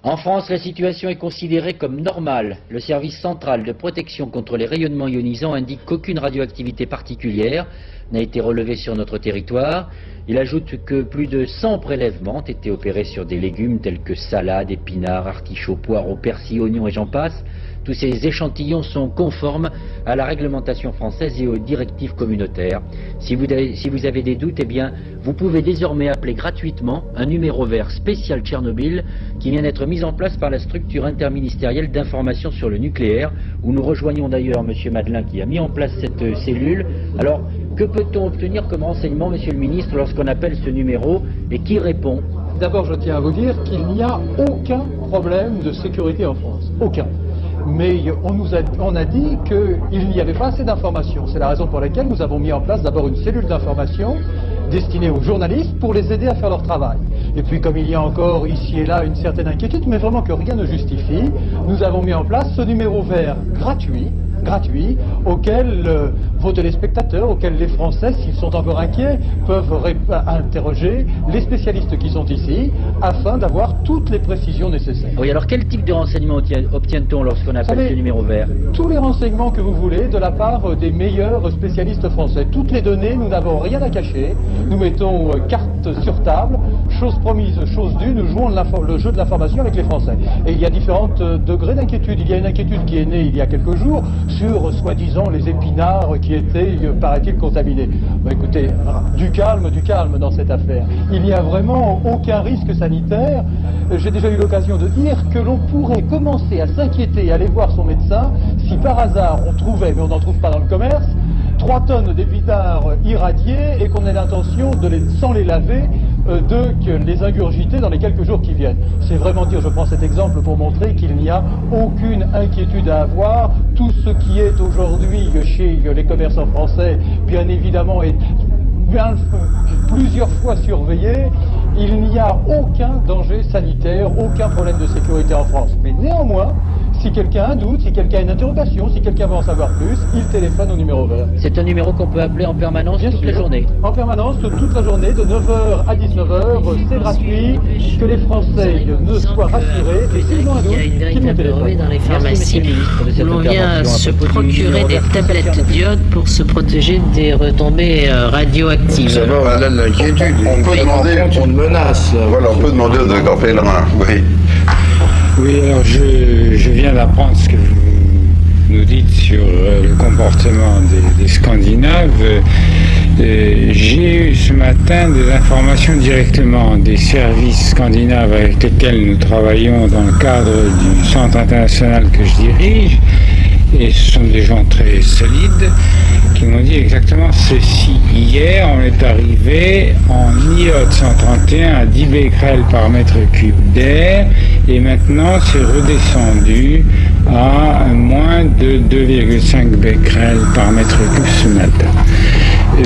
En France, la situation est considérée comme normale. Le service central de protection contre les rayonnements ionisants indique qu'aucune radioactivité particulière n'a été relevée sur notre territoire. Il ajoute que plus de 100 prélèvements ont été opérés sur des légumes tels que salades, épinards, artichauts, poireaux, persil, oignons et j'en passe. Tous ces échantillons sont conformes à la réglementation française et aux directives communautaires. Si vous avez des doutes, eh bien, vous pouvez désormais appeler gratuitement un numéro vert spécial Tchernobyl qui vient d'être mis en place par la structure interministérielle d'information sur le nucléaire, où nous rejoignons d'ailleurs M. Madelin qui a mis en place cette cellule. Alors, que peut-on obtenir comme renseignement, Monsieur le Ministre, lorsqu'on appelle ce numéro et qui répond? D'abord, je tiens à vous dire qu'il n'y a aucun problème de sécurité en France. Aucun. Mais on a dit qu'il n'y avait pas assez d'informations. C'est la raison pour laquelle nous avons mis en place d'abord une cellule d'information destinée aux journalistes pour les aider à faire leur travail. Et puis comme il y a encore ici et là une certaine inquiétude, mais vraiment que rien ne justifie, nous avons mis en place ce numéro vert gratuit, auquel vos téléspectateurs, auquel les Français, s'ils sont encore inquiets, peuvent interroger les spécialistes qui sont ici, afin d'avoir toutes les précisions nécessaires. Oui, alors quel type de renseignements obtient-on lorsqu'on appelle ce numéro vert? Tous les renseignements que vous voulez de la part des meilleurs spécialistes français. Toutes les données, nous n'avons rien à cacher. Nous mettons carte sur table, chose promise, chose due, nous jouons le jeu de l'information avec les Français. Et il y a différents degrés d'inquiétude. Il y a une inquiétude qui est née il y a quelques jours sur, soi-disant, les épinards qui étaient, paraît-il, contaminés. Bah, écoutez, du calme dans cette affaire. Il n'y a vraiment aucun risque sanitaire. J'ai déjà eu l'occasion de dire que l'on pourrait commencer à s'inquiéter et aller voir son médecin si par hasard on trouvait, mais on n'en trouve pas dans le commerce, 3 tonnes d'épinards irradiés et qu'on ait l'intention, sans les laver, de les ingurgiter dans les quelques jours qui viennent. C'est vraiment dire, je prends cet exemple pour montrer qu'il n'y a aucune inquiétude à avoir. Tout ce qui est aujourd'hui chez les commerçants français, bien évidemment, est plusieurs fois surveillé. Il n'y a aucun danger sanitaire, aucun problème de sécurité en France. Mais néanmoins, si quelqu'un a un doute, si quelqu'un a une interrogation, si quelqu'un veut en savoir plus, il téléphone au numéro vert. C'est un numéro qu'on peut appeler en permanence toute la journée? En permanence, toute la journée, de 9h à 19h, c'est gratuit. Que les Français ne soient rassurés. Et s'ils ont un doute, il y a une qu'ils nous véritable ruée téléphonent. dans les pharmacies où l'on vient se procurer des tablettes d'iode pour se protéger des retombées radioactives. Ça va au-delà de l'inquiétude. On peut demander une menace. Voilà, on peut demander au docteur Pellerin, oui. Oui, alors je viens d'apprendre ce que vous nous dites sur le comportement des Scandinaves. J'ai eu ce matin des informations directement des services scandinaves avec lesquels nous travaillons dans le cadre du centre international que je dirige. Et ce sont des gens très solides qui m'ont dit exactement ceci. Hier, on est arrivé en iode 131 à 10 becquerels par mètre cube d'air et maintenant c'est redescendu à moins de 2,5 becquerels par mètre cube ce matin.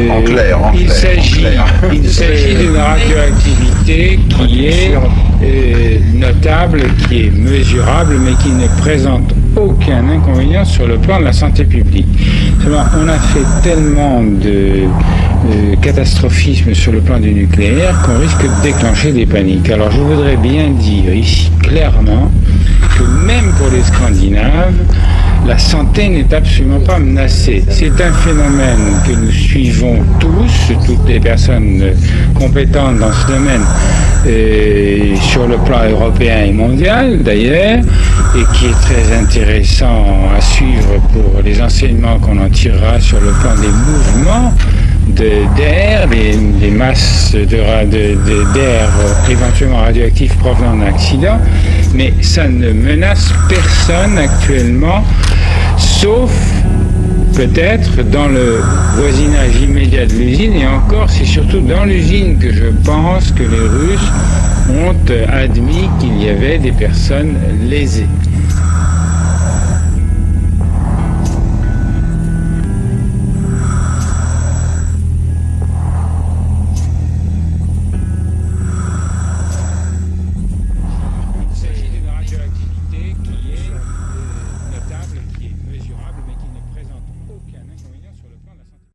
En clair. Il s'agit d'une radioactivité qui est notable, qui est mesurable, mais qui ne présente aucun inconvénient sur le plan de la santé publique. Seulement, on a fait tellement de catastrophisme sur le plan du nucléaire qu'on risque de déclencher des paniques. Alors je voudrais bien dire ici clairement que même pour les Scandinaves, la santé n'est absolument pas menacée. C'est un phénomène que nous suivons tous, toutes les personnes compétentes dans ce domaine, sur le plan européen et mondial d'ailleurs, et qui est très intéressant à suivre pour les enseignements qu'on en tirera sur le plan des mouvements d'air, des masses d'air éventuellement radioactifs provenant d'un accident, mais ça ne menace personne actuellement, sauf peut-être dans le voisinage immédiat de l'usine, et encore c'est surtout dans l'usine que je pense que les Russes ont admis qu'il y avait des personnes lésées.